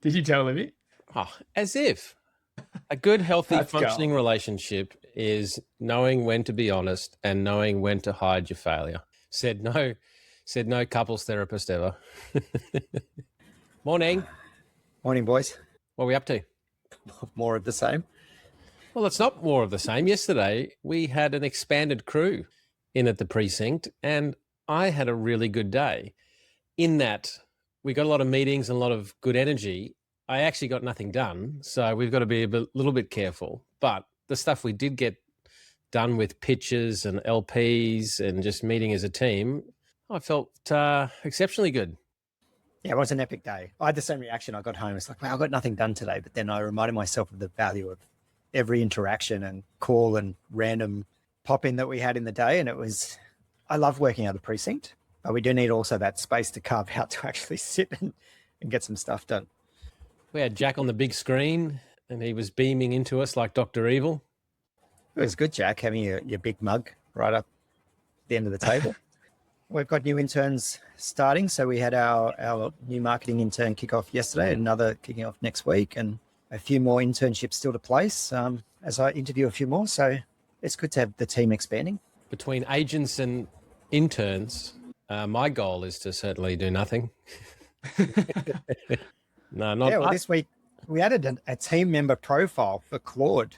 Did you tell Libby? Oh, as if. A good, healthy, Let's go. functioning relationship is knowing when to be honest and knowing when to hide your failure. Said no couples therapist ever. Morning. Morning, boys. What are we up to? More of the same. Well, it's not more of the same. Yesterday, we had an expanded crew in at the precinct, and I had a really good day in that we got a lot of meetings and a lot of good energy. I actually got nothing done, so we've got to be little bit careful. But the stuff we did get done with pitches and LPs and just meeting as a team, I felt exceptionally good. Yeah, it was an epic day. I had the same reaction. I got home. It's like, wow, I got nothing done today. But then I reminded myself of the value of every interaction and call and random pop-in that we had in the day. And I love working out of the precinct, but we do need also that space to carve out to actually sit and get some stuff done. We had Jack on the big screen and he was beaming into us like Dr. Evil. It was good, Jack, having your big mug right up the end of the table. We've got new interns starting. So we had our new marketing intern kick off yesterday, another kicking off next week, and a few more internships still to place as I interview a few more. So it's good to have the team expanding. Between agents and interns, my goal is to certainly do nothing. No, not. Yeah, well, this week we added a team member profile for Claude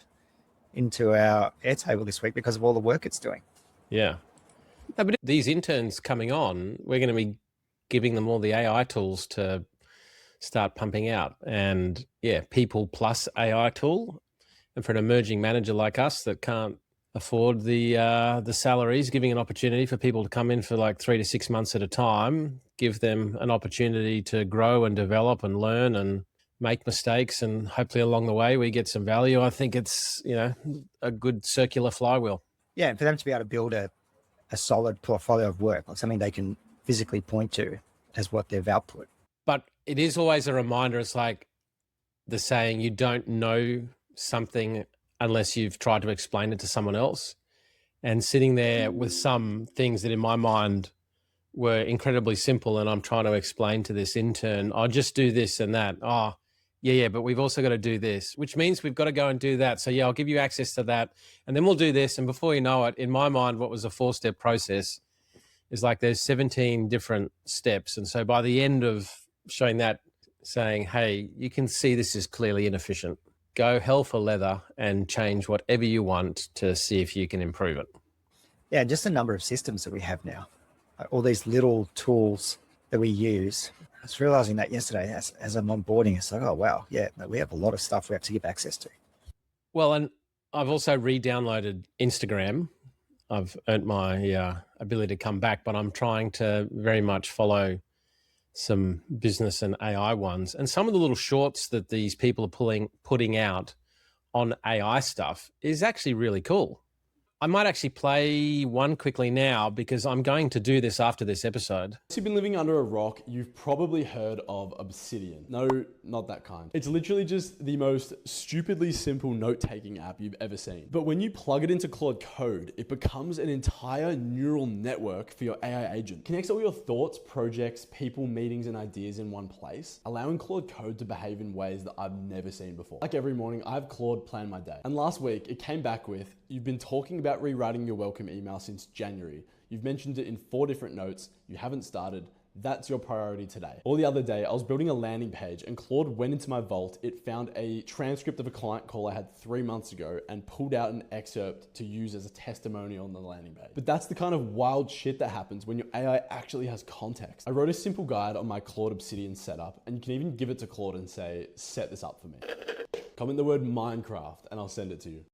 into our Airtable this week because of all the work it's doing. Yeah. No, but these interns coming on, we're going to be giving them all the AI tools to start pumping out. And yeah, people plus AI tool. And for an emerging manager like us that can't afford the salaries, giving an opportunity for people to come in for like 3 to 6 months at a time, give them an opportunity to grow and develop and learn and make mistakes, and hopefully along the way we get some value. I think it's, a good circular flywheel. Yeah, and for them to be able to build a solid portfolio of work, like something they can physically point to as what they've output. But it is always a reminder. It's like the saying, you don't know something unless you've tried to explain it to someone else. And sitting there with some things that in my mind were incredibly simple, and I'm trying to explain to this intern, I'll just do this and that. Oh, yeah, but we've also got to do this, which means we've got to go and do that. So yeah, I'll give you access to that, and then we'll do this. And before you know it, in my mind, what was a 4-step process is like there's 17 different steps. And so by the end of showing that, saying, hey, you can see this is clearly inefficient. Go hell for leather and change whatever you want to see if you can improve it. Yeah, just the number of systems that we have now, all these little tools that we use. I was realizing that yesterday as I'm onboarding. It's like, oh, wow, yeah, we have a lot of stuff we have to give access to. Well, and I've also re-downloaded Instagram. I've earned my ability to come back, but I'm trying to very much follow some business and AI ones. And some of the little shorts that these people are putting out on AI stuff is actually really cool. I might actually play one quickly now because I'm going to do this after this episode. If you've been living under a rock, you've probably heard of Obsidian. No, not that kind. It's literally just the most stupidly simple note-taking app you've ever seen. But when you plug it into Claude Code, it becomes an entire neural network for your AI agent. It connects all your thoughts, projects, people, meetings, and ideas in one place, allowing Claude Code to behave in ways that I've never seen before. Like every morning, I have Claude plan my day. And last week, it came back with, you've been talking about rewriting your welcome email since January. You've mentioned it in 4 different notes. You haven't started. That's your priority today. Or the other day, I was building a landing page and Claude went into my vault. It found a transcript of a client call I had 3 months ago and pulled out an excerpt to use as a testimonial on the landing page. But that's the kind of wild shit that happens when your AI actually has context. I wrote a simple guide on my Claude Obsidian setup, and you can even give it to Claude and say, set this up for me. Comment the word Minecraft and I'll send it to you.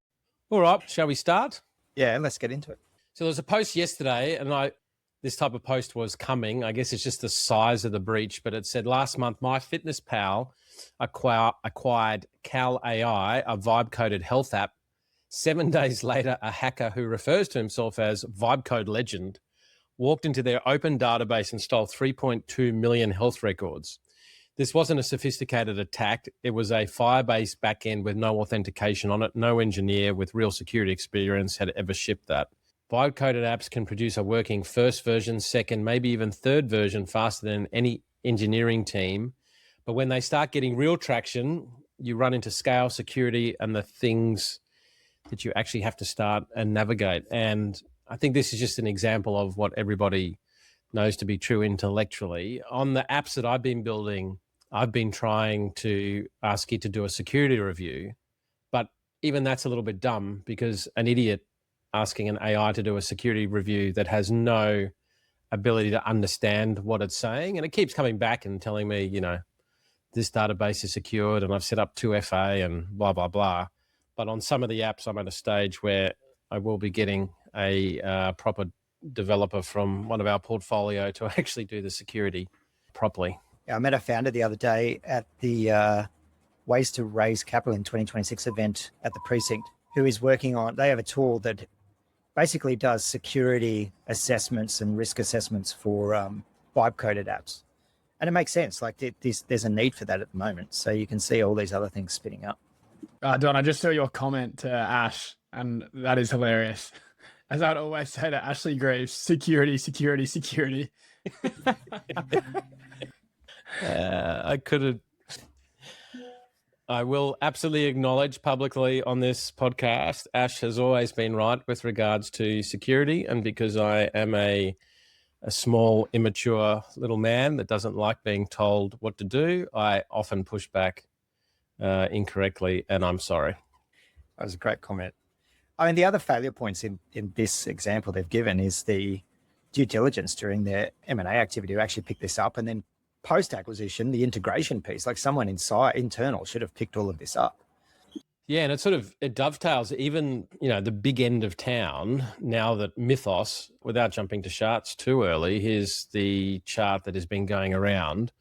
All right, shall we start? Yeah, let's get into it. So there was a post yesterday, and this type of post was coming. I guess it's just the size of the breach, but it said last month, MyFitnessPal acquired Cal AI, a vibe-coded health app. 7 days later, a hacker who refers to himself as Vibecode Legend walked into their open database and stole 3.2 million health records. This wasn't a sophisticated attack. It was a Firebase backend with no authentication on it. No engineer with real security experience had ever shipped that. Vibe-coded apps can produce a working first version, second, maybe even third version faster than any engineering team. But when they start getting real traction, you run into scale, security, and the things that you actually have to start and navigate. And I think this is just an example of what everybody knows to be true intellectually. On the apps that I've been building, I've been trying to ask it to do a security review, but even that's a little bit dumb, because an idiot asking an AI to do a security review that has no ability to understand what it's saying, and it keeps coming back and telling me, this database is secured and I've set up 2FA and blah, blah, blah. But on some of the apps, I'm at a stage where I will be getting a proper developer from one of our portfolio to actually do the security properly. Yeah, I met a founder the other day at the Ways to Raise Capital in 2026 event at the Precinct, who is working on, they have a tool that basically does security assessments and risk assessments for vibe-coded apps. And it makes sense. Like there's a need for that at the moment. So you can see all these other things spinning up. Don, I just saw your comment to Ash, and that is hilarious. As I'd always say to Ashley Greaves, security, security, security. I will absolutely acknowledge publicly on this podcast, Ash has always been right with regards to security. And because I am a small, immature little man that doesn't like being told what to do, I often push back incorrectly, and I'm sorry. That was a great comment. I mean, the other failure points in this example they've given is the due diligence during their M&A activity to actually pick this up, and then post-acquisition, the integration piece, like someone internal should have picked all of this up. Yeah, and it dovetails even, the big end of town, now that Mythos, without jumping to charts too early, here's the chart that has been going around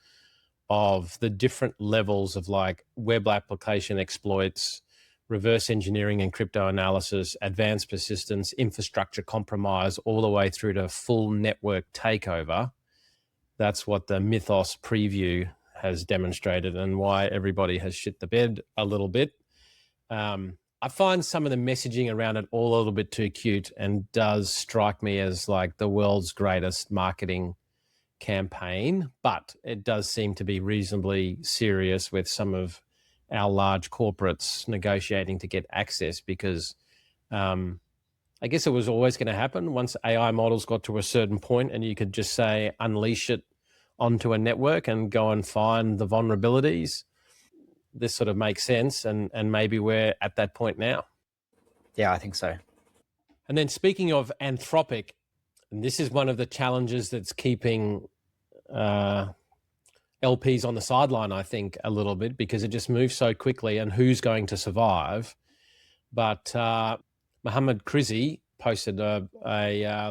of the different levels of like web application exploits, reverse engineering and crypto analysis, advanced persistence, infrastructure compromise, all the way through to full network takeover. That's what the Mythos preview has demonstrated, and why everybody has shit the bed a little bit. I find some of the messaging around it all a little bit too cute, and does strike me as like the world's greatest marketing campaign, but it does seem to be reasonably serious with some of our large corporates negotiating to get access, because I guess it was always going to happen once AI models got to a certain point and you could just say unleash it onto a network and go and find the vulnerabilities. This sort of makes sense, and maybe we're at that point now. Yeah, I think so. And then speaking of Anthropic, and this is one of the challenges that's keeping LPs on the sideline, I think, a little bit, because it just moves so quickly and who's going to survive. But Mohammed Krizi posted a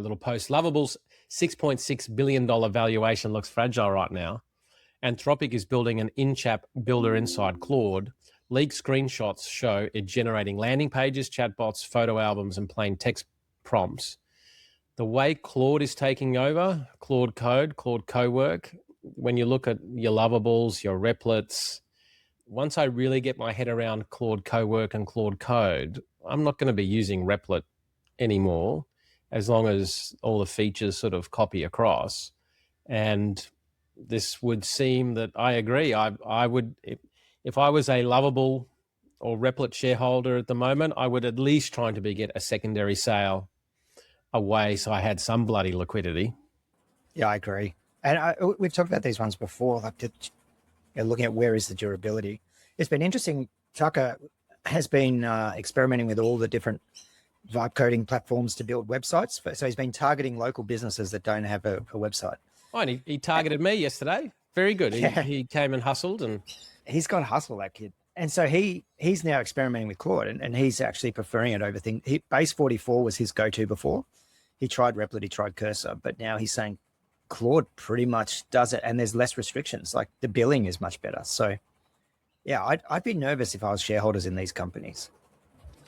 little post. Lovable's $6.6 billion valuation looks fragile right now. Anthropic is building an in-chat builder inside Claude. Leaked screenshots show it generating landing pages, chatbots, photo albums, and plain text prompts. The way Claude is taking over, Claude Code, Claude Cowork, when you look at your Lovables, your Replets, once I really get my head around Claude Cowork and Claude Code, I'm not going to be using Replit anymore, as long as all the features sort of copy across. And this would seem that I agree. I would, if I was a Lovable or Replit shareholder at the moment, I would at least try to get a secondary sale away so I had some bloody liquidity. Yeah, I agree. And we've talked about these ones before, like looking at where is the durability. It's been interesting. Tucker has been experimenting with all the different vibe coding platforms to build websites. So he's been targeting local businesses that don't have a website. Oh, and he targeted me yesterday. Very good. He came and hustled, and he's got hustle, that kid. And so he's now experimenting with Claude, and he's actually preferring it over things. Base 44 was his go-to before. He tried Replit, he tried Cursor, but now he's saying Claude pretty much does it, and there's less restrictions. Like the billing is much better. So yeah, I'd be nervous if I was shareholders in these companies.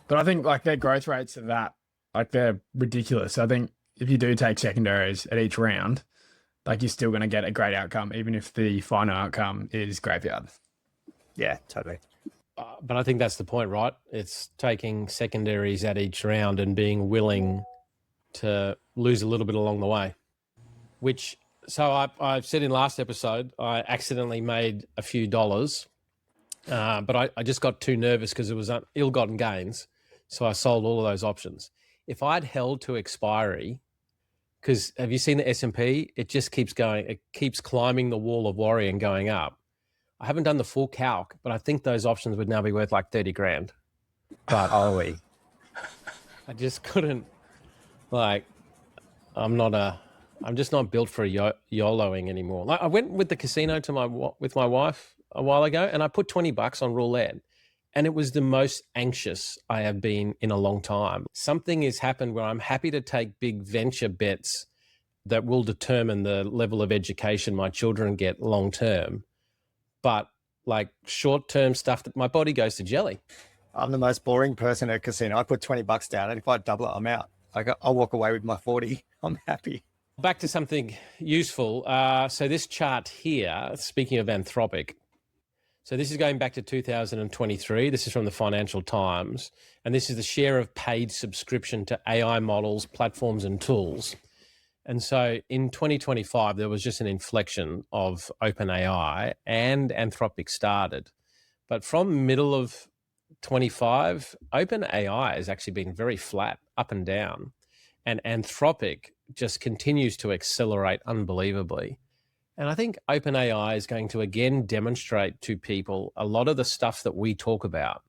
But I think like their growth rates of that, like they're ridiculous. I think if you do take secondaries at each round, like you're still going to get a great outcome, even if the final outcome is graveyard. Yeah, totally. But I think that's the point, right? It's taking secondaries at each round and being willing to lose a little bit along the way, which So I said in last episode, I accidentally made a few dollars, but I just got too nervous because it was ill-gotten gains. So I sold all of those options. If I'd held to expiry, because have you seen the S&P? It just keeps going. It keeps climbing the wall of worry and going up. I haven't done the full calc, but I think those options would now be worth like 30 grand. But Holy. I just couldn't, like, I'm just not built for YOLOing anymore. Like I went with the casino with my wife a while ago, and I put $20 on roulette, and it was the most anxious I have been in a long time. Something has happened where I'm happy to take big venture bets that will determine the level of education my children get long term, but like short term stuff that my body goes to jelly. I'm the most boring person at a casino. I put $20 down, and if I double it, I'm out. I'll walk away with my 40. I'm happy. Back to something useful. So this chart here, speaking of Anthropic, so this is going back to 2023. This is from the Financial Times, and this is the share of paid subscription to AI models, platforms, and tools. And so in 2025, there was just an inflection of OpenAI, and Anthropic started. But from middle of 25, OpenAI has actually been very flat, up and down. And Anthropic just continues to accelerate unbelievably. And I think OpenAI is going to again demonstrate to people a lot of the stuff that we talk about.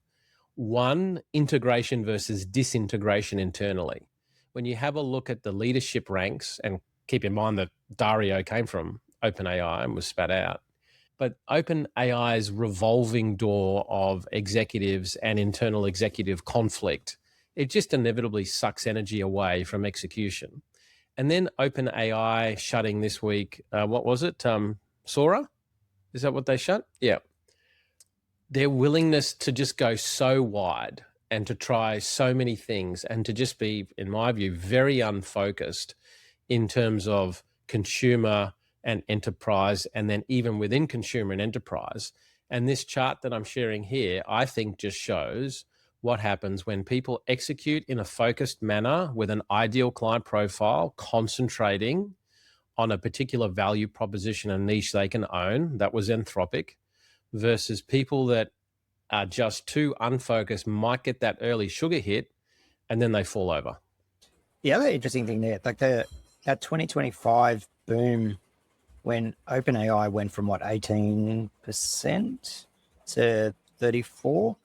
One, integration versus disintegration internally. When you have a look at the leadership ranks, and keep in mind that Dario came from OpenAI and was spat out, but OpenAI's revolving door of executives and internal executive conflict, it just inevitably sucks energy away from execution. And then OpenAI shutting this week, what was it? Sora? Is that what they shut? Yeah. Their willingness to just go so wide and to try so many things and to just be, in my view, very unfocused in terms of consumer and enterprise, and then even within consumer and enterprise. And this chart that I'm sharing here, I think just shows what happens when people execute in a focused manner with an ideal client profile, concentrating on a particular value proposition and niche they can own. That was Anthropic, versus people that are just too unfocused, might get that early sugar hit, and then they fall over. The other interesting thing there, like that 2025 boom, when OpenAI went from 18% to 34%.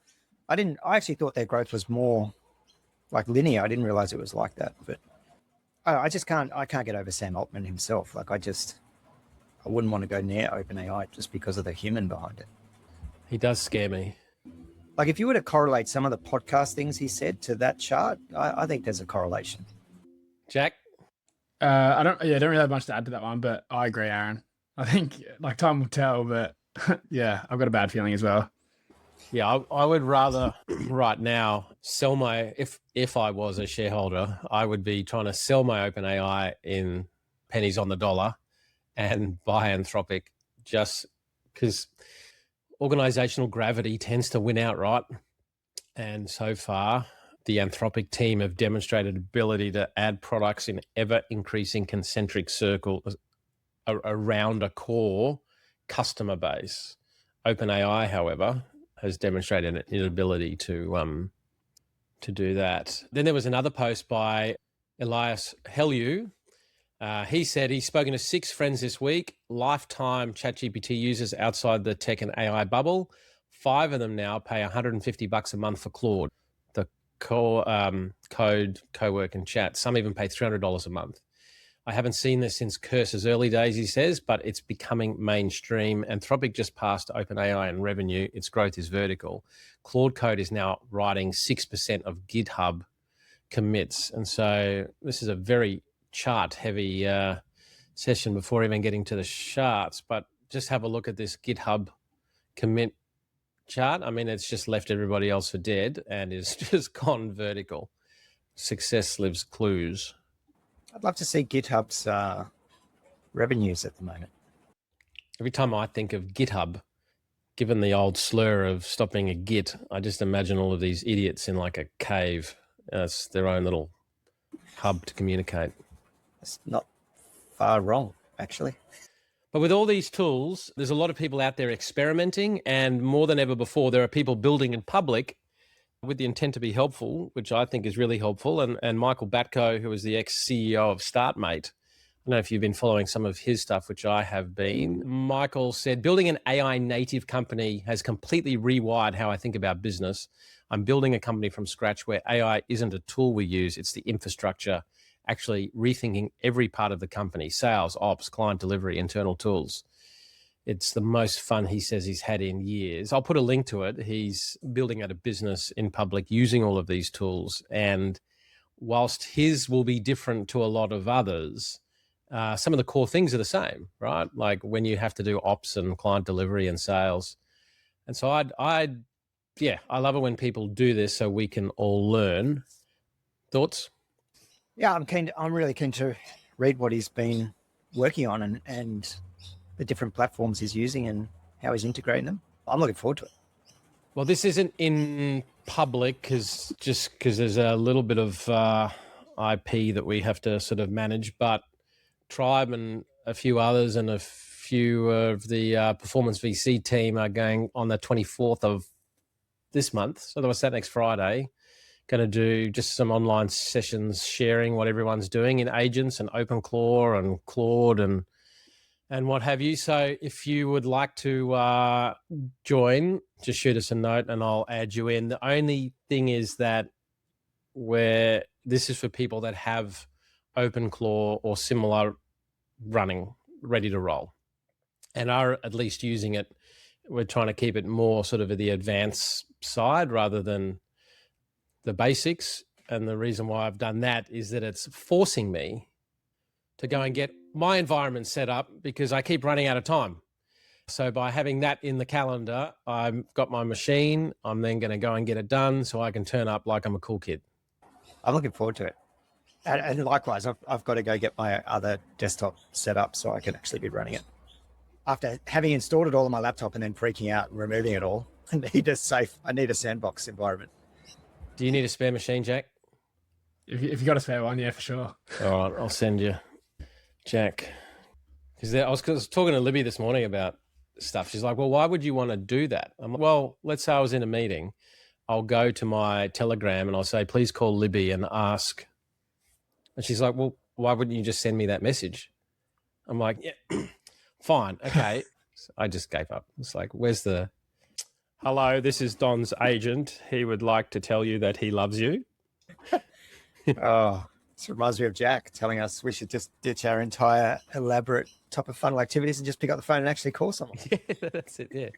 I actually thought their growth was more like linear. I didn't realize it was like that, but I can't get over Sam Altman himself. Like I wouldn't want to go near OpenAI just because of the human behind it. He does scare me. Like if you were to correlate some of the podcast things he said to that chart, I think there's a correlation. Jack? I don't really have much to add to that one, but I agree, Aaron. I think like time will tell, but yeah, I've got a bad feeling as well. Yeah, I would rather right now sell if I was a shareholder, I would be trying to sell my OpenAI in pennies on the dollar and buy Anthropic, just because organizational gravity tends to win out, right? And so far, the Anthropic team have demonstrated ability to add products in ever-increasing concentric circles around a core customer base. OpenAI, however, has demonstrated an inability to do that. Then there was another post by Elias Helyu. He said he's spoken to 6 friends this week, lifetime ChatGPT users outside the tech and AI bubble. 5 of them now pay $150 a month for Claude, the core code, co-work and chat. Some even pay $300 a month. I haven't seen this since Curse's early days, he says, but it's becoming mainstream. Anthropic just passed OpenAI in revenue. Its growth is vertical. Claude Code is now writing 6% of GitHub commits. And so this is a very chart-heavy session before even getting to the charts. But just have a look at this GitHub commit chart. I mean, it's just left everybody else for dead and is just gone vertical. Success leaves clues. I'd love to see GitHub's revenues at the moment. Every time I think of GitHub, given the old slur of stop being a Git, I just imagine all of these idiots in like a cave. It's their own little hub to communicate. It's not far wrong. actually. But with all these tools, there's a lot of people out there experimenting, and more than ever before, there are people building in public with the intent to be helpful, which I think is really helpful. And Michael Batko, who is the ex-CEO of StartMate, I don't know if you've been following some of his stuff, which I have been. Michael said, building an AI native company has completely rewired how I think about business. I'm building a company from scratch where AI isn't a tool we use, it's the infrastructure, actually rethinking every part of the company, sales, ops, client delivery, internal tools. It's the most fun he says he's had in years. I'll put a link to it. He's building out a business in public using all of these tools. And whilst his will be different to a lot of others, some of the core things are the same, right? Like when you have to do ops and client delivery and sales. And so I love it when people do this so we can all learn. Thoughts? Yeah, I'm really keen to read what he's been working on and the different platforms he's using and how he's integrating them. I'm looking forward to it. Well, this isn't in public because there's a little bit of IP that we have to sort of manage, but Tribe and a few others and a few of the Performance VC team are going on the 24th of this month. So that was that next Friday. Going to do just some online sessions sharing what everyone's doing in agents and OpenClaw and Claude and what have you. So if you would like to join, just shoot us a note and I'll add you in. The only thing is that this is for people that have OpenClaw or similar running, ready to roll, and are at least using it. We're trying to keep it more sort of at the advanced side rather than the basics. And the reason why I've done that is that it's forcing me to go and get my environment set up because I keep running out of time. So by having that in the calendar, I've got my machine. I'm then going to go and get it done so I can turn up like I'm a cool kid. I'm looking forward to it. And likewise, I've got to go get my other desktop set up so I can actually be running it. After having installed it all on my laptop and then freaking out and removing it all, I need a sandbox environment. Do you need a spare machine, Jack? If you got a spare one, yeah, for sure. All right, I'll send you, Jack. Because I was talking to Libby this morning about stuff. She's like, well, why would you want to do that? I'm like, well, let's say I was in a meeting. I'll go to my Telegram and I'll say, please call Libby and ask. And she's like, well, why wouldn't you just send me that message? I'm like, yeah, fine. Okay. So I just gave up. It's like, where's the, hello, this is Don's agent. He would like to tell you that he loves you. Oh, this reminds me of Jack telling us we should just ditch our entire elaborate top of funnel activities and just pick up the phone and actually call someone. Yeah, that's it. Yeah.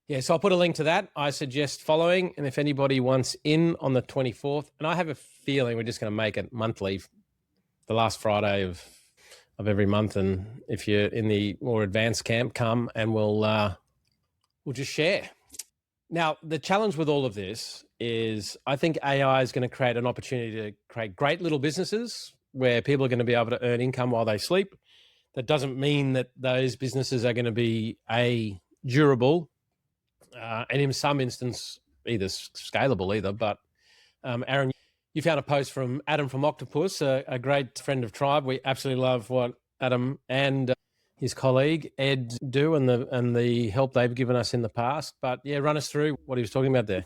Yeah. So I'll put a link to that. I suggest following. And if anybody wants in on the 24th, and I have a feeling we're just going to make it monthly, the last Friday of every month. And if you're in the more advanced camp, come and we'll just share. Now, the challenge with all of this is I think AI is going to create an opportunity to create great little businesses where people are going to be able to earn income while they sleep. That doesn't mean that those businesses are going to be durable and in some instance either scalable either. But Aaron, you found a post from Adam from Octopus, a great friend of Tribe. We absolutely love what Adam and his colleague Ed do and the help they've given us in the past. But yeah, run us through what he was talking about there.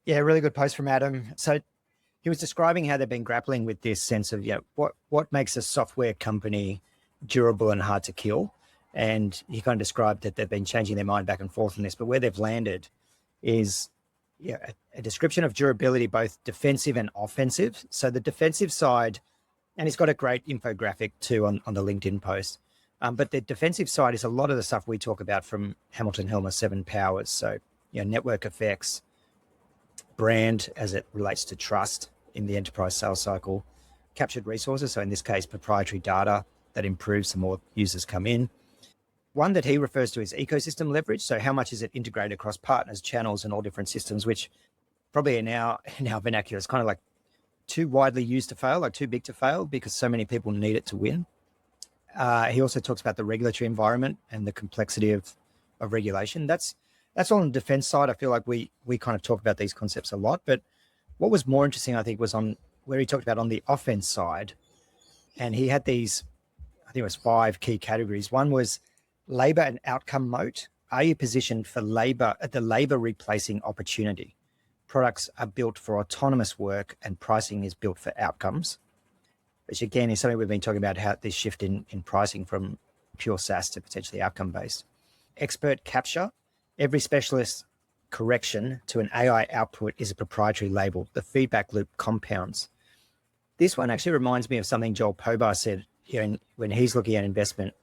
Yeah, really good post from Adam. So he was describing how they've been grappling with this sense of, what makes a software company durable and hard to kill. And he kind of described that they've been changing their mind back and forth on this, but where they've landed is a description of durability, both defensive and offensive. So the defensive side, and he's got a great infographic too on the LinkedIn post. But the defensive side is a lot of the stuff we talk about from Hamilton Helmer 7 Powers. So, network effects, brand as it relates to trust in the enterprise sales cycle, captured resources. So in this case, proprietary data that improves the more users come in. One that he refers to is ecosystem leverage. So how much is it integrated across partners, channels, and all different systems, which probably in our vernacular is kind of like too widely used to fail, like too big to fail because so many people need it to win. He also talks about the regulatory environment and the complexity of regulation. That's all on the defense side. I feel like we kind of talk about these concepts a lot, but what was more interesting, I think, was on where he talked about on the offense side, and he had these I think it was 5 key categories. One was labor and outcome moat. Are you positioned for labor at the labor replacing opportunity? Products are built for autonomous work and pricing is built for outcomes, which again is something we've been talking about, how this shift in pricing from pure SaaS to potentially outcome based. Expert capture. Every specialist correction to an AI output is a proprietary label. The feedback loop compounds. This one actually reminds me of something Joel Pobar said when he's looking at investment,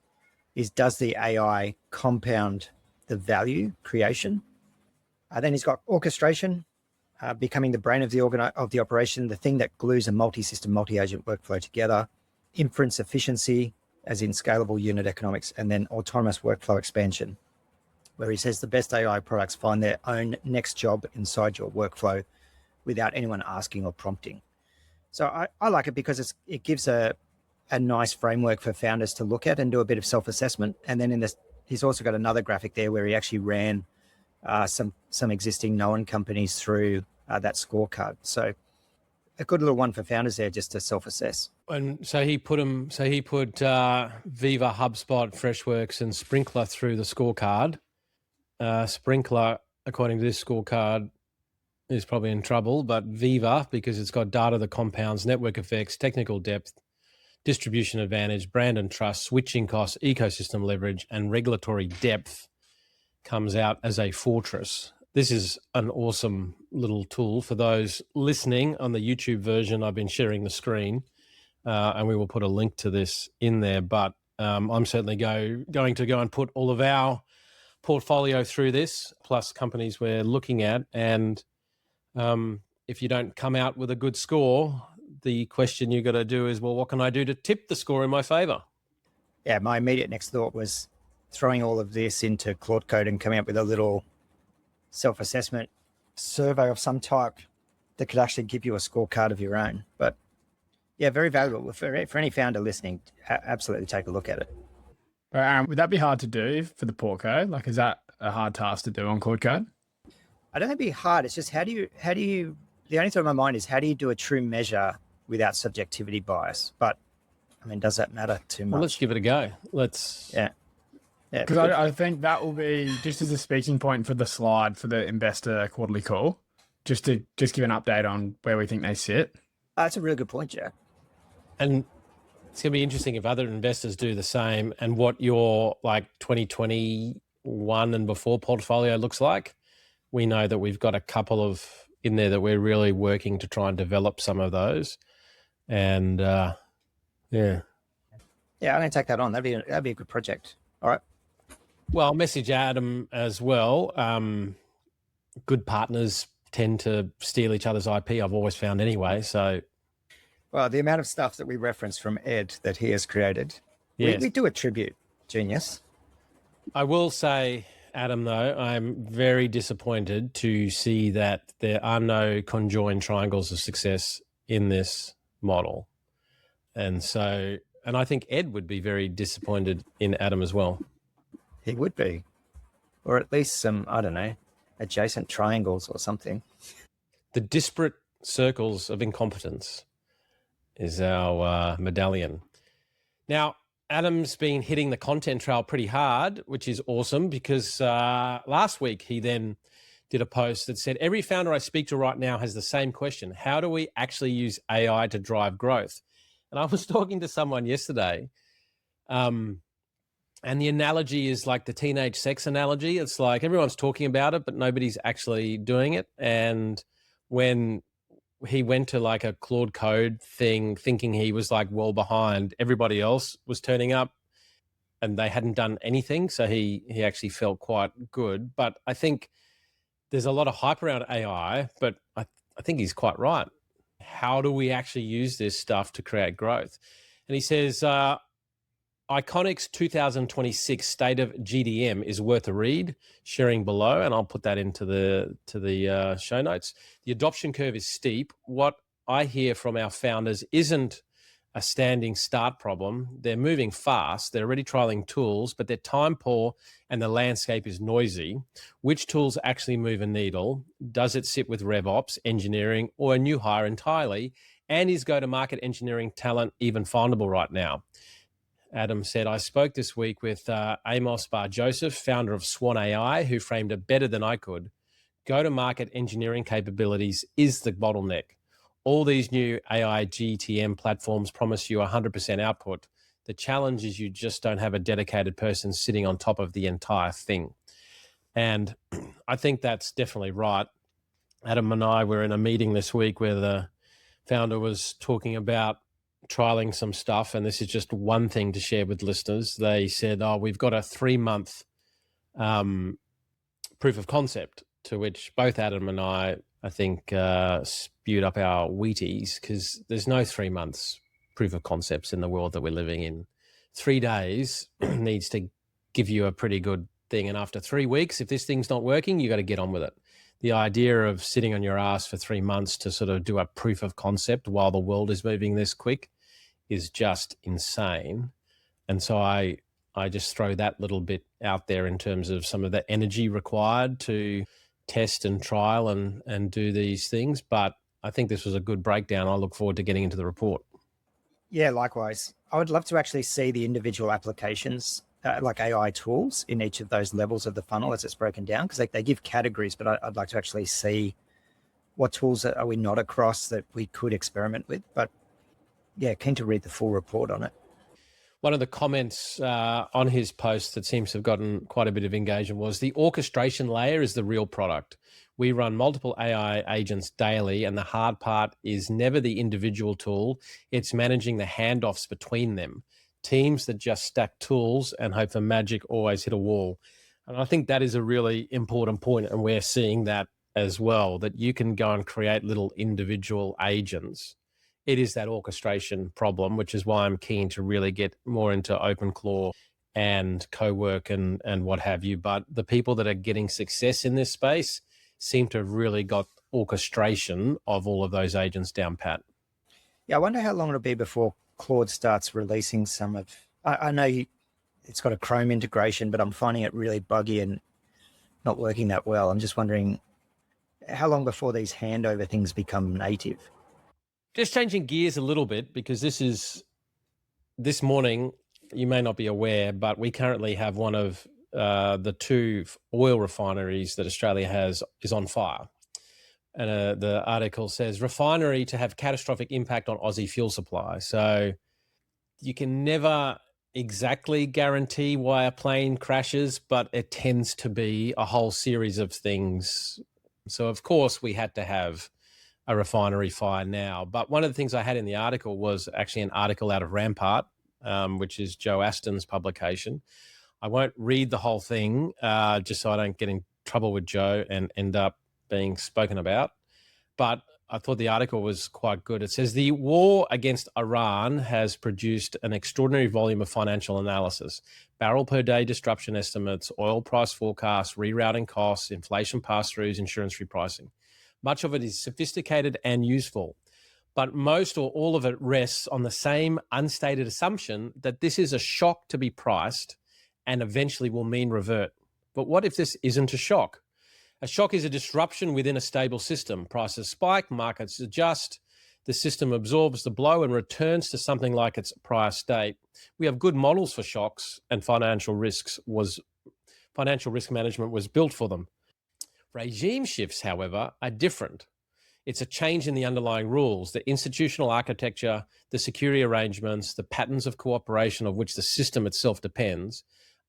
is does the AI compound the value creation? Then he's got orchestration, becoming the brain of the operation, the thing that glues a multi-system, multi-agent workflow together. Inference efficiency, as in scalable unit economics, and then autonomous workflow expansion, where he says the best AI products find their own next job inside your workflow without anyone asking or prompting. So I like it because it gives a nice framework for founders to look at and do a bit of self-assessment. And then he's also got another graphic there where he actually ran some existing known companies through that scorecard. So a good little one for founders there just to self-assess. And so he put Viva, HubSpot, Freshworks, and Sprinkler through the scorecard. Sprinkler, according to this scorecard, is probably in trouble, but Viva, because it's got data that compounds, network effects, technical depth, distribution advantage, brand and trust, switching costs, ecosystem leverage, and regulatory depth, comes out as a fortress. This is an awesome little tool for those listening on the YouTube version. I've been sharing the screen, and we will put a link to this in there, but I'm certainly going to go and put all of our portfolio through this, plus companies we're looking at. And if you don't come out with a good score, the question you got to do is, well, what can I do to tip the score in my favor? Yeah, my immediate next thought was throwing all of this into Claude Code and coming up with a little self-assessment survey of some type that could actually give you a scorecard of your own. But yeah, very valuable for any founder listening. Absolutely take a look at it. Would that be hard to do for the port code? Like, is that a hard task to do on Claude Code? I don't think it'd be hard. It's just how do you, the only thought in my mind is how do you do a true measure without subjectivity bias? But I mean, does that matter too much? Well, let's give it a go. Yeah. Because I think that will be just as a speaking point for the slide for the investor quarterly call, just to give an update on where we think they sit. That's a really good point, Jack. And it's going to be interesting if other investors do the same and what your like 2021 and before portfolio looks like. We know that we've got a couple of in there that we're really working to try and develop some of those. And yeah, I'm going to take that on. That'd be a good project. All right. Well, message Adam as well. Good partners tend to steal each other's IP. I've always found anyway. So, well, the amount of stuff that we reference from Ed that he has created, yes. we do attribute genius. I will say, Adam, though, I'm very disappointed to see that there are no conjoined triangles of success in this model. And I think Ed would be very disappointed in Adam as well. He would be. Or at least some, I don't know, adjacent triangles or something. The disparate circles of incompetence is our medallion. Now, Adam's been hitting the content trail pretty hard, which is awesome because last week he then did a post that said, every founder I speak to right now has the same question. How do we actually use AI to drive growth? And I was talking to someone yesterday, and the analogy is like the teenage sex analogy. It's like everyone's talking about it, but nobody's actually doing it. And when he went to like a Claude Code thing, thinking he was like well behind, everybody else was turning up and they hadn't done anything. So he actually felt quite good. But I think there's a lot of hype around AI, but I think he's quite right. How do we actually use this stuff to create growth? And he says, Iconic's 2026 State of GDM is worth a read, sharing below, and I'll put that into the show notes. The adoption curve is steep. What I hear from our founders isn't a standing start problem. They're moving fast. They're already trialing tools, but they're time poor and the landscape is noisy. Which tools actually move a needle? Does it sit with RevOps, engineering, or a new hire entirely? And is go-to-market engineering talent even findable right now? Adam said, I spoke this week with Amos Bar Joseph, founder of Swan AI, who framed it better than I could. Go-to-market engineering capabilities is the bottleneck. All these new AI GTM platforms promise you 100% output. The challenge is you just don't have a dedicated person sitting on top of the entire thing. And I think that's definitely right. Adam and I were in a meeting this week where the founder was talking about trialing some stuff. And this is just one thing to share with listeners. They said, we've got a 3-month proof of concept, to which both Adam and I think, spewed up our Wheaties, because there's no 3 months proof of concepts in the world that we're living in. 3 days needs to give you a pretty good thing. And after 3 weeks, if this thing's not working, you got to get on with it. The idea of sitting on your ass for 3 months to sort of do a proof of concept while the world is moving this quick is just insane. And so I just throw that little bit out there in terms of some of the energy required to test and trial and do these things. But I think this was a good breakdown. I look forward to getting into the report. Yeah, likewise. I would love to actually see the individual applications, like AI tools in each of those levels of the funnel as it's broken down, because they give categories, but I'd like to actually see what tools are we not across that we could experiment with. But yeah, keen to read the full report on it. One of the comments on his post that seems to have gotten quite a bit of engagement was the orchestration layer is the real product. We run multiple AI agents daily, and the hard part is never the individual tool. It's managing the handoffs between them. Teams that just stack tools and hope for magic always hit a wall. And I think that is a really important point, and we're seeing that as well, that you can go and create little individual agents. It is that orchestration problem, which is why I'm keen to really get more into OpenClaw and co-work and what have you. But the people that are getting success in this space seem to have really got orchestration of all of those agents down pat. Yeah, I wonder how long it'll be before Claude starts releasing some of, I know it's got a Chrome integration, but I'm finding it really buggy and not working that well. I'm just wondering how long before these handover things become native. Just changing gears a little bit, because this morning, you may not be aware, but we currently have one of the 2 oil refineries that Australia has is on fire. And the article says, refinery to have catastrophic impact on Aussie fuel supply. So you can never exactly guarantee why a plane crashes, but it tends to be a whole series of things. So of course we had to have a refinery fire now. But one of the things I had in the article was actually an article out of Rampart, which is Joe Aston's publication. I won't read the whole thing, just so I don't get in trouble with Joe and end up being spoken about. But I thought the article was quite good. It says the war against Iran has produced an extraordinary volume of financial analysis, barrel per day disruption estimates, oil price forecasts, rerouting costs, inflation pass-throughs, insurance repricing. Much of it is sophisticated and useful, but most or all of it rests on the same unstated assumption that this is a shock to be priced and eventually will mean revert. But what if this isn't a shock? A shock is a disruption within a stable system. Prices spike, markets adjust, the system absorbs the blow and returns to something like its prior state. We have good models for shocks, and financial risk management was built for them. Regime shifts, however, are different. It's a change in the underlying rules, the institutional architecture, the security arrangements, the patterns of cooperation of which the system itself depends.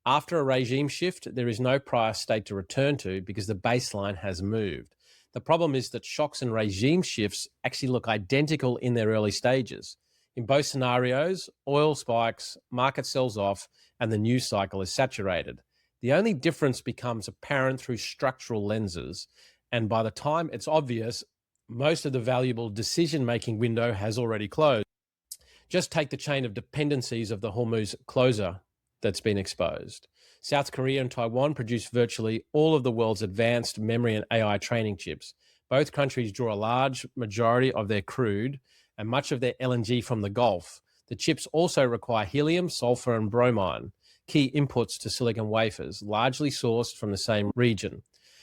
After a regime shift, there is no prior state to return to because the baseline has moved. The problem is that shocks and regime shifts actually look identical in their early stages. In both scenarios, oil spikes, market sells off, and the news cycle is saturated. The only difference becomes apparent through structural lenses, and by the time it's obvious, most of the valuable decision-making window has already closed. Just take the chain of dependencies of the Hormuz closer that's been exposed. South Korea and Taiwan produce virtually all of the world's advanced memory and AI training chips. Both countries draw a large majority of their crude and much of their LNG from the Gulf. The chips also require helium, sulfur, and bromine, key inputs to silicon wafers, largely sourced from the same region.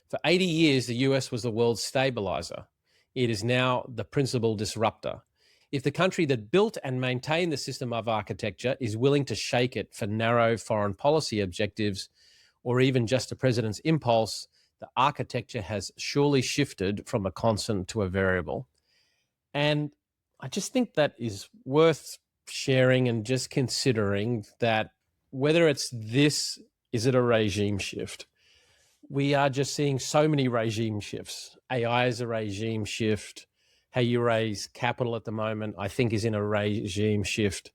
For 80 years, the US was the world's stabilizer. It is now the principal disruptor. If the country that built and maintained the system of architecture is willing to shake it for narrow foreign policy objectives, or even just a president's impulse, the architecture has surely shifted from a constant to a variable. And I just think that is worth sharing and just considering that whether it's this, is it a regime shift? We are just seeing so many regime shifts. AI is a regime shift. How you raise capital at the moment, I think, is in a regime shift.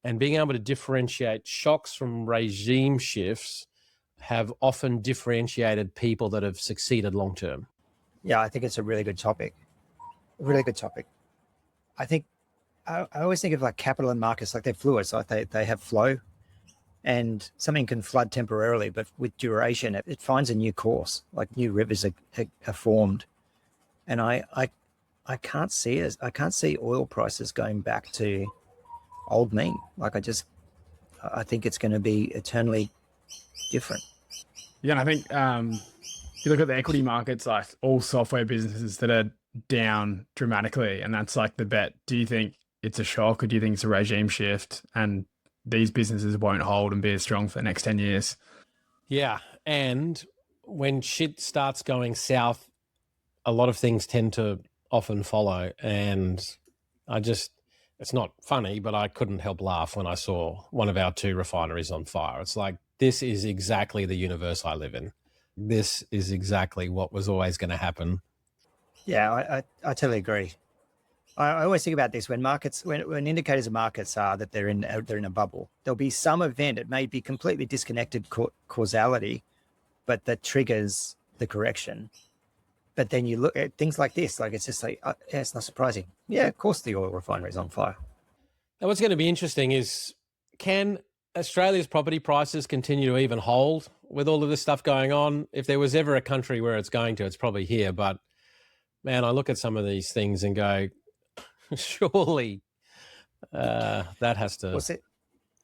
And being able to differentiate shocks from regime shifts have often differentiated people that have succeeded long term. Yeah, I think it's a really good topic. Really good topic. I think I always think of like capital and markets like they're fluids, like they have flow, and something can flood temporarily, but with duration, it finds a new course. Like new rivers are formed, and I can't see it. I can't see oil prices going back to old mean. Like I think it's going to be eternally different. Yeah, and I think if you look at the equity markets, like all software businesses that are down dramatically, and that's like the bet. Do you think it's a shock, or do you think it's a regime shift and these businesses won't hold and be as strong for the next 10 years? Yeah. And when shit starts going south, a lot of things tend to often follow. And it's not funny, but I couldn't help laugh when I saw one of our 2 refineries on fire. It's like, this is exactly the universe I live in. This is exactly what was always going to happen. Yeah, I totally agree. I always think about this when indicators of markets are that they're in a bubble. There'll be some event, it may be completely disconnected causality, but that triggers the correction. But then you look at things like this, like it's just like, yeah, it's not surprising. Yeah, of course the oil refinery is on fire. Now, what's going to be interesting is, can Australia's property prices continue to even hold with all of this stuff going on? If there was ever a country where it's going to, it's probably here. But man, I look at some of these things and go, surely that has to. Well, see,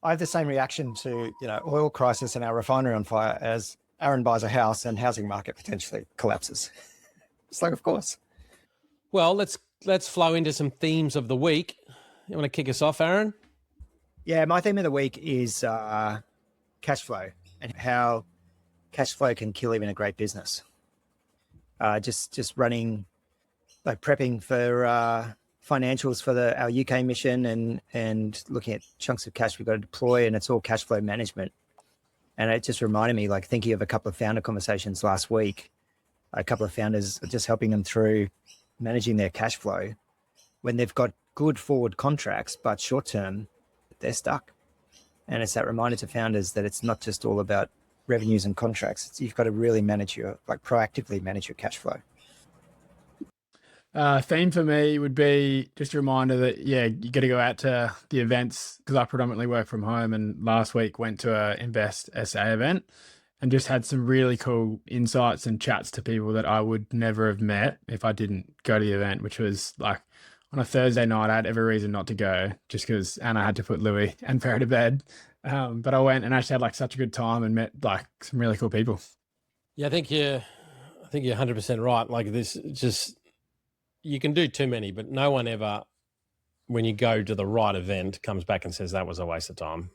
I have the same reaction to oil crisis and our refinery on fire as Aaron buys a house and housing market potentially collapses. It's like, of course. Well, let's flow into some themes of the week. You want to kick us off, Aaron? Yeah, my theme of the week is cash flow and how cash flow can kill even a great business. Just running, like prepping for financials for our UK mission and looking at chunks of cash we've got to deploy, and it's all cash flow management. And it just reminded me, like thinking of a couple of founder conversations last week, a couple of founders just helping them through managing their cash flow when they've got good forward contracts, but short term, they're stuck. And it's that reminder to founders that it's not just all about revenues and contracts. You've got to really proactively manage your cash flow. Theme for me would be just a reminder that, yeah, you got to go out to the events, because I predominantly work from home, and last week went to a Invest SA event and just had some really cool insights and chats to people that I would never have met if I didn't go to the event, which was like on a Thursday night. I had every reason not to go just because Anna had to put Louis and Farah to bed. But I went and actually had like such a good time and met like some really cool people. Yeah, I think you're 100% right. Like this, just you can do too many, but no one ever, when you go to the right event, comes back and says that was a waste of time.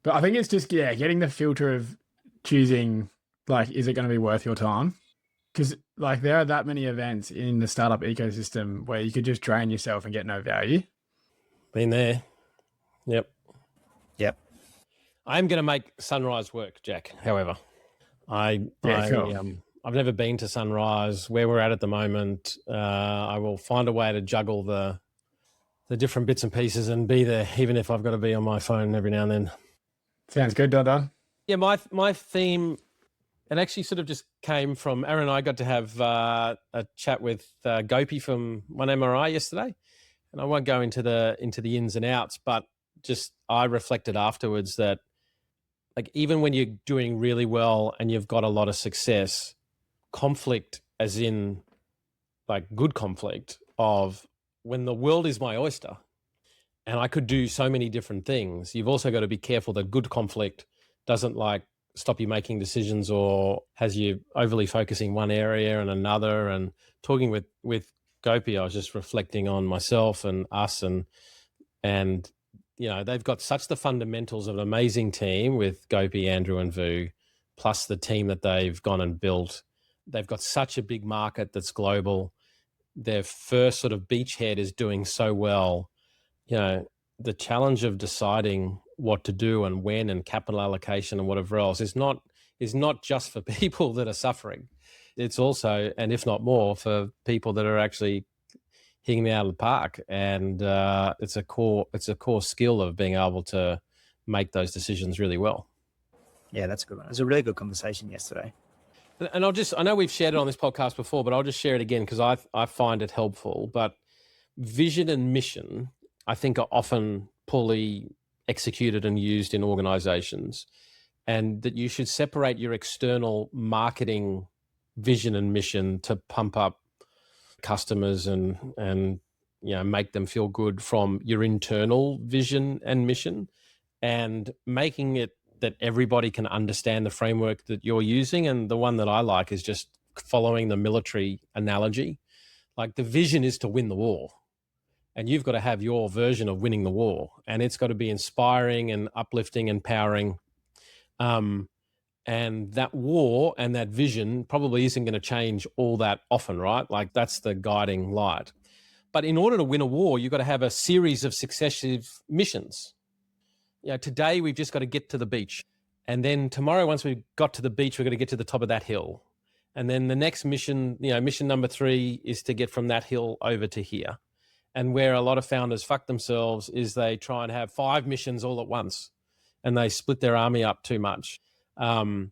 But I think it's just, yeah, getting the filter of choosing, like, is it going to be worth your time? Because like there are that many events in the startup ecosystem where you could just drain yourself and get no value. Been there. Yep. I'm going to make Sunrise work, Jack. However, I've never been to Sunrise. Where we're at the moment, I will find a way to juggle the different bits and pieces and be there, even if I've got to be on my phone every now and then. Sounds good, Don. Yeah, my theme, it actually sort of just came from Aaron and I got to have a chat with Gopi from One MRI yesterday, and I won't go into the ins and outs, but just I reflected afterwards that, like, even when you're doing really well and you've got a lot of success, conflict, as in like good conflict of when the world is my oyster and I could do so many different things, you've also got to be careful that good conflict doesn't like stop you making decisions or has you overly focusing one area and another. And talking with Gopi, I was just reflecting on myself and us, and they've got such the fundamentals of an amazing team with Gopi, Andrew, and Vu, plus the team that they've gone and built. They've got such a big market that's global. Their first sort of beachhead is doing so well. The challenge of deciding what to do and when, and capital allocation and whatever else is not just for people that are suffering. It's also, and if not more, for people that are actually hitting it out of the park. And it's a core skill of being able to make those decisions really well. Yeah, that's a good one. It was a really good conversation yesterday. And I know we've shared it on this podcast before, but I'll just share it again because I find it helpful. But vision and mission, I think, are often poorly executed and used in organizations, and that you should separate your external marketing vision and mission to pump up customers and make them feel good from your internal vision and mission, and making it that everybody can understand the framework that you're using. And the one that I like is just following the military analogy. Like, the vision is to win the war, and you've got to have your version of winning the war, and it's got to be inspiring and uplifting, empowering. And that war and that vision probably isn't going to change all that often, right? Like, that's the guiding light. But in order to win a war, you've got to have a series of successive missions. Today we've just got to get to the beach. And then tomorrow, once we've got to the beach, we're going to get to the top of that hill. And then the next mission, mission number 3 is to get from that hill over to here. And where a lot of founders fuck themselves is they try and have 5 missions all at once, and they split their army up too much. And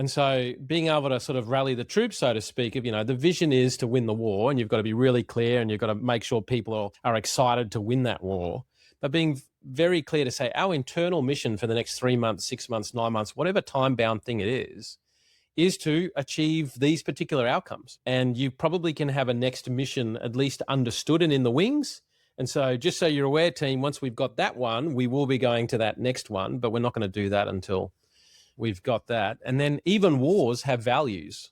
so being able to sort of rally the troops, so to speak, of, the vision is to win the war, and you've got to be really clear, and you've got to make sure people are excited to win that war. But being very clear to say our internal mission for the next 3 months, 6 months, 9 months, whatever time-bound thing it is to achieve these particular outcomes. And you probably can have a next mission at least understood and in the wings. And so just so you're aware, team, once we've got that one, we will be going to that next one, but we're not going to do that until we've got that. And then even wars have values.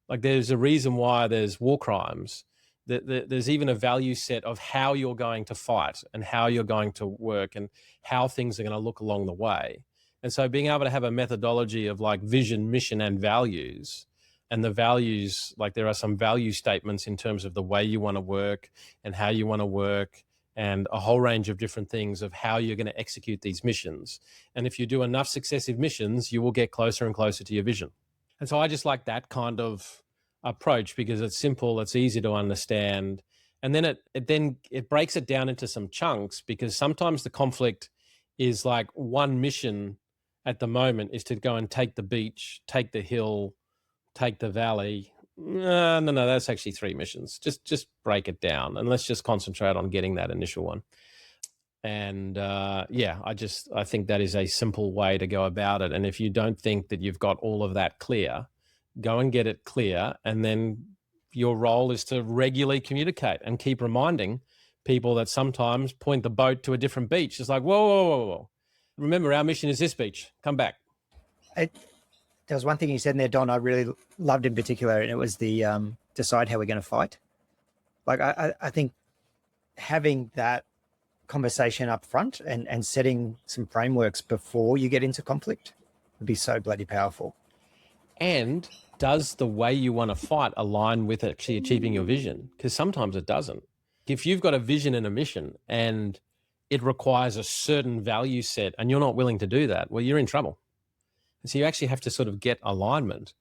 Like, there's a reason why there's war crimes. There's even a value set of how you're going to fight and how you're going to work and how things are going to look along the way. And so being able to have a methodology of like vision, mission, and values, and the values, like there are some value statements in terms of the way you want to work and how you want to work, and a whole range of different things of how you're going to execute these missions. And if you do enough successive missions, you will get closer and closer to your vision. And so I just like that kind of approach because it's simple, it's easy to understand. And then it breaks it down into some chunks, because sometimes the conflict is like one mission at the moment is to go and take the beach, take the hill, take the valley. No, that's actually 3 missions. Just break it down, and let's just concentrate on getting that initial one. And I think that is a simple way to go about it. And if you don't think that you've got all of that clear, go and get it clear. And then your role is to regularly communicate and keep reminding people that sometimes point the boat to a different beach. It's like, whoa. Remember, our mission is this beach. Come back. There was one thing you said in there, Don, I really loved in particular, and it was the decide how we're going to fight. Like, I think having that conversation up front and setting some frameworks before you get into conflict would be so bloody powerful. And does the way you want to fight align with actually achieving your vision? Because sometimes it doesn't. If you've got a vision and a mission and it requires a certain value set and you're not willing to do that, well, you're in trouble. And so you actually have to sort of get alignment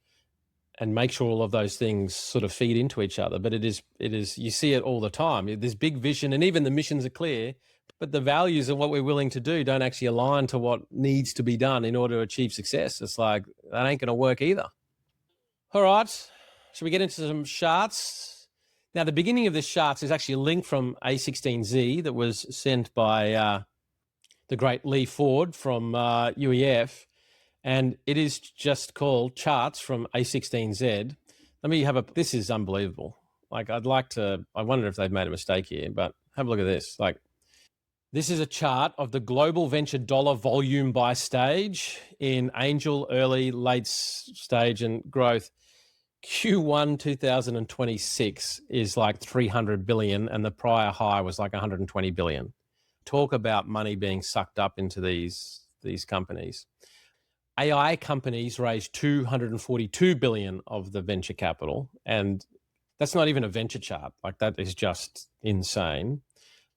and make sure all of those things sort of feed into each other. But it is, you see it all the time. There's big vision and even the missions are clear, but the values of what we're willing to do don't actually align to what needs to be done in order to achieve success. It's like, that ain't going to work either. All right. Should we get into some charts? Now, the beginning of this charts is actually a link from A16Z that was sent by the great Lee Ford from UEF. And it is just called Charts from A16Z. This is unbelievable. Like, I wonder if they've made a mistake here, but have a look at this. Like, this is a chart of the global venture dollar volume by stage in angel, early, late stage, and growth. Q1 2026 is like 300 billion, and the prior high was like 120 billion. Talk about money being sucked up into these companies. AI companies raised 242 billion of the venture capital, and that's not even a venture chart. Like, that is just insane.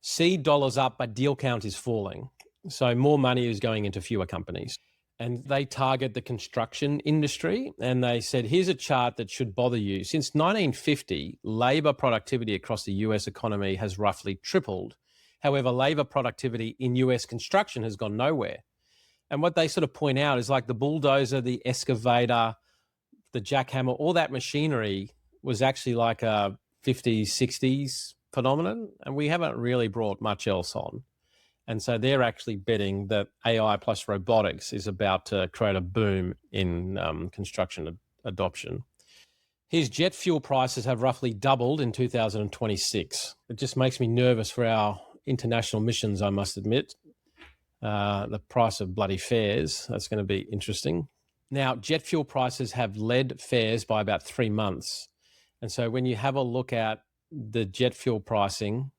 Seed dollars up, but deal count is falling. So more money is going into fewer companies. And they target the construction industry. And they said, here's a chart that should bother you. Since 1950, labor productivity across the US economy has roughly tripled. However, labor productivity in US construction has gone nowhere. And what they sort of point out is like the bulldozer, the excavator, the jackhammer, all that machinery was actually like a 50s, 60s phenomenon. And we haven't really brought much else on. And so they're actually betting that AI plus robotics is about to create a boom in construction adoption. His jet fuel prices have roughly doubled in 2026. It just makes me nervous for our international missions, I must admit. The price of bloody fares, that's going to be interesting. Now, jet fuel prices have led fares by about 3 months. And so when you have a look at the jet fuel pricing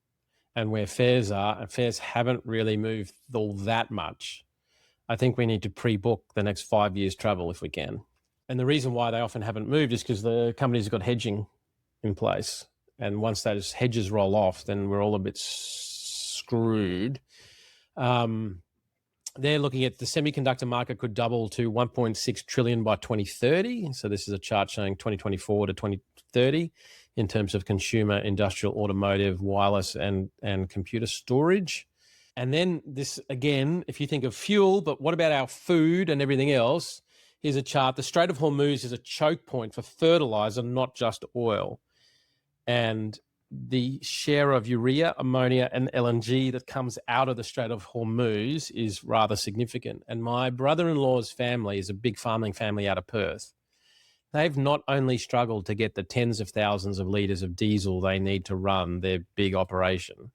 and where fares are, and fares haven't really moved all that much, I think we need to pre-book the next 5 years' travel if we can. And the reason why they often haven't moved is because the companies have got hedging in place. And once those hedges roll off, then we're all a bit screwed. They're looking at the semiconductor market could double to 1.6 trillion by 2030. So this is a chart showing 2024 to 2030 in terms of consumer, industrial, automotive, wireless, and computer storage. And then this, again, if you think of fuel, but what about our food and everything else? Here's a chart. The Strait of Hormuz is a choke point for fertilizer, not just oil. And the share of urea, ammonia, and LNG that comes out of the Strait of Hormuz is rather significant. And my brother-in-law's family is a big farming family out of Perth. They've not only struggled to get the tens of thousands of litres of diesel they need to run their big operation.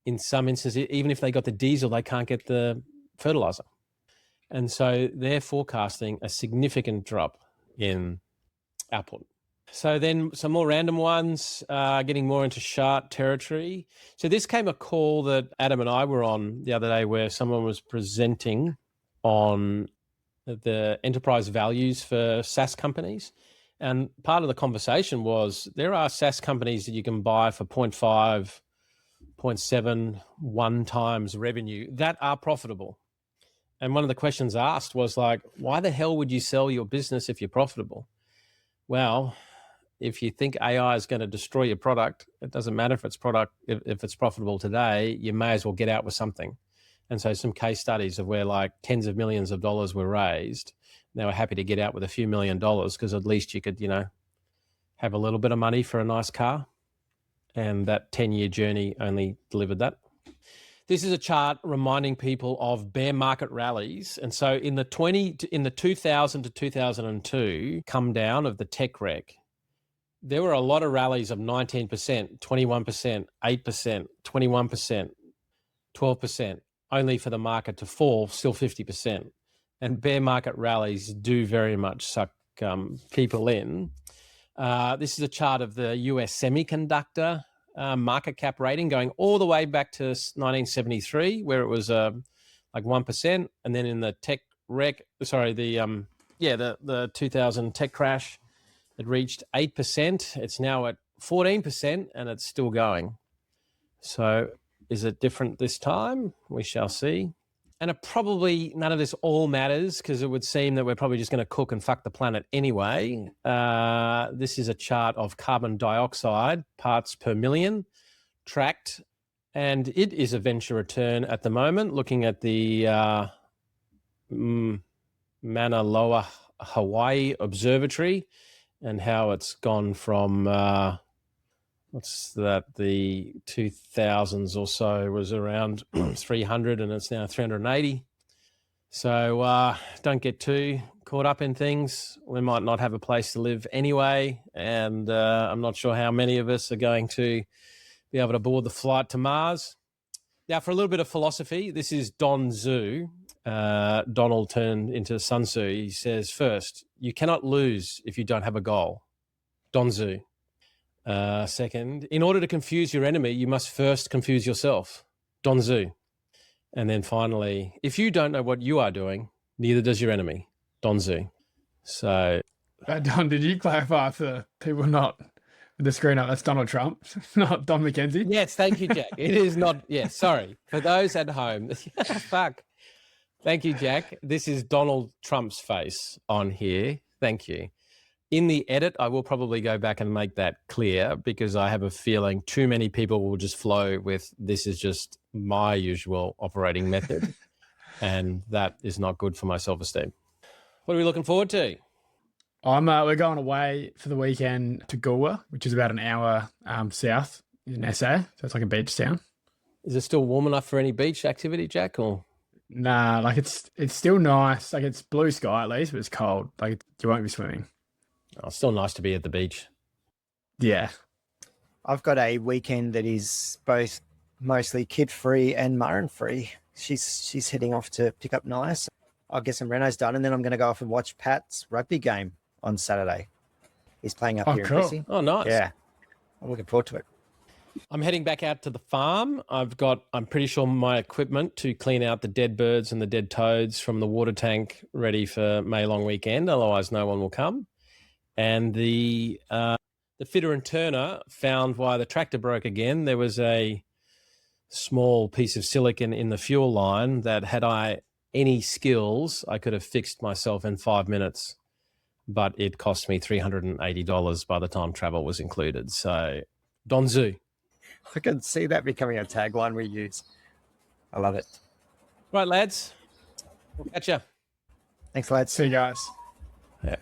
In some instances, even if they got the diesel, they can't get the fertilizer. And so they're forecasting a significant drop in output. So then some more random ones, getting more into shark territory. So this came a call that Adam and I were on the other day where someone was presenting on the enterprise values for SaaS companies. And part of the conversation was there are SaaS companies that you can buy for 0.5, 0.71 times revenue that are profitable. And one of the questions asked was like, why the hell would you sell your business if you're profitable? Well, if you think AI is going to destroy your product, it doesn't matter if it's profitable today, you may as well get out with something. And so some case studies of where like tens of millions of dollars were raised, they were happy to get out with a few $1 million because at least you could, have a little bit of money for a nice car. And that 10-year journey only delivered that. This is a chart reminding people of bear market rallies. And so in the 2000 to 2002 come down of the tech wreck, there were a lot of rallies of 19%, 21%, 8%, 21%, 12%, only for the market to fall still 50%. And bear market rallies do very much suck people in. This is a chart of the US semiconductor market cap rating going all the way back to 1973, where it was like 1%. And then in the tech wreck, the 2000 tech crash, it reached 8%. It's now at 14% and it's still going. So is it different this time? We shall see. And probably none of this all matters because it would seem that we're probably just going to cook and fuck the planet anyway. This is a chart of carbon dioxide parts per million tracked. And it is a venture return at the moment, looking at the Mauna Loa, Hawaii Observatory and how it's gone from, the 2000s or so was around 300 and it's now 380. So don't get too caught up in things. We might not have a place to live anyway. And I'm not sure how many of us are going to be able to board the flight to Mars. Now, for a little bit of philosophy, this is Don Zhu. Donald turned into Sun Tzu. He says, first, you cannot lose if you don't have a goal. Donzu. Second, in order to confuse your enemy, you must first confuse yourself. Donzu. And then finally, if you don't know what you are doing, neither does your enemy. Donzu. So, Don, did you clarify for people not with the screen up? That's Donald Trump, not Don McKenzie. yes, thank you, Jack. It is not, yes, sorry. For those at home, fuck. Thank you, Jack. This is Donald Trump's face on here. Thank you. In the edit, I will probably go back and make that clear because I have a feeling too many people will just flow with this is just my usual operating method. And that is not good for my self-esteem. What are we looking forward to? We're going away for the weekend to Goolwa, which is about an hour south in SA. So it's like a beach town. Is it still warm enough for any beach activity, Jack? Or Nah, like it's still nice. Like it's blue sky at least, but it's cold. Like you won't be swimming. oh, still nice to be at the beach. Yeah. I've got a weekend that is both mostly kid-free and Murren-free. She's heading off to pick up Nice. I'll get some renos done, and then I'm going to go off and watch Pat's rugby game on Saturday. He's playing up here cool. in Brisbane. Oh, nice. Yeah, I'm looking forward to it. I'm heading back out to the farm. I'm pretty sure my equipment to clean out the dead birds and the dead toads from the water tank ready for May long weekend. Otherwise, no one will come. And the fitter and turner found why the tractor broke again. There was a small piece of silicon in the fuel line that had I any skills, I could have fixed myself in 5 minutes, but it cost me $380 by the time travel was included. So, Donzu. I can see that becoming a tagline we use. I love it. Right, lads. We'll catch ya. Thanks, lads. See you guys. Yeah.